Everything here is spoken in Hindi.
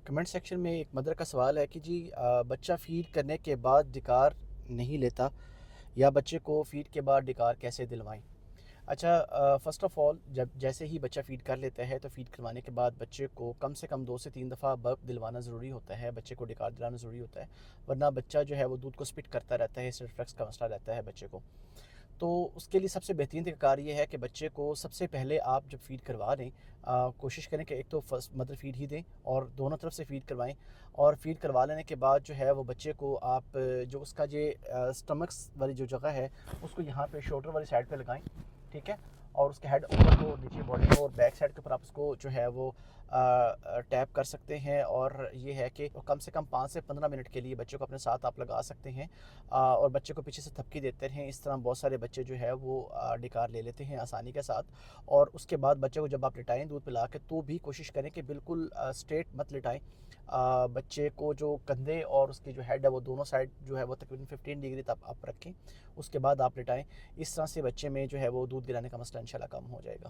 कमेंट सेक्शन में एक मदर का सवाल है कि जी बच्चा फ़ीड करने के बाद डिकार नहीं लेता या बच्चे को फ़ीड के बाद डिकार कैसे दिलवाएं। अच्छा, फ़र्स्ट ऑफ़ ऑल जब जैसे ही बच्चा फ़ीड कर लेता है तो फ़ीड करवाने के बाद बच्चे को कम से कम 2 से 3 दफ़ा बर्प दिलवाना ज़रूरी होता है, बच्चे को डिकार दिलाना ज़रूरी होता है, वरना बच्चा जो है वो दूध को स्पिट करता रहता है, एसिड रिफ्लक्स का मसला रहता है बच्चे को। तो उसके लिए सबसे बेहतरीन तरीक़ाकार ये है कि बच्चे को सबसे पहले आप जब फ़ीड करवा लें, कोशिश करें कि एक तो फर्स्ट मदर फ़ीड ही दें और दोनों तरफ से फ़ीड करवाएं। और फ़ीड करवा लेने के बाद जो है वो बच्चे को आप जो उसका ये स्टमक्स वाली जो जगह है उसको यहाँ पे शोल्डर वाली साइड पे लगाएं, ठीक है। और उसके हेड ऊपर को नीचे बॉडी को और बैक साइड के ऊपर आप उसको जो है वो टैप कर सकते हैं। और ये है कि कम से कम 5 से 15 मिनट के लिए बच्चे को अपने साथ आप लगा सकते हैं, और बच्चे को पीछे से थपकी देते रहें। इस तरह बहुत सारे बच्चे जो है वो डिकार ले लेते हैं आसानी के साथ। और उसके बाद बच्चे को जब आप लिटाएं दूध पिला के तो भी कोशिश करें कि बिल्कुल स्ट्रेट मत लिटाएं। बच्चे को जो कंधे और उसकी जो हेड है वो दोनों साइड जो है वो तकरीबन 15 डिग्री तक आप रखें, उसके बाद आप लिटाएं। इस तरह से बच्चे में जो है वो दूध गिराने का मसला इंशाल्लाह कम हो जाएगा।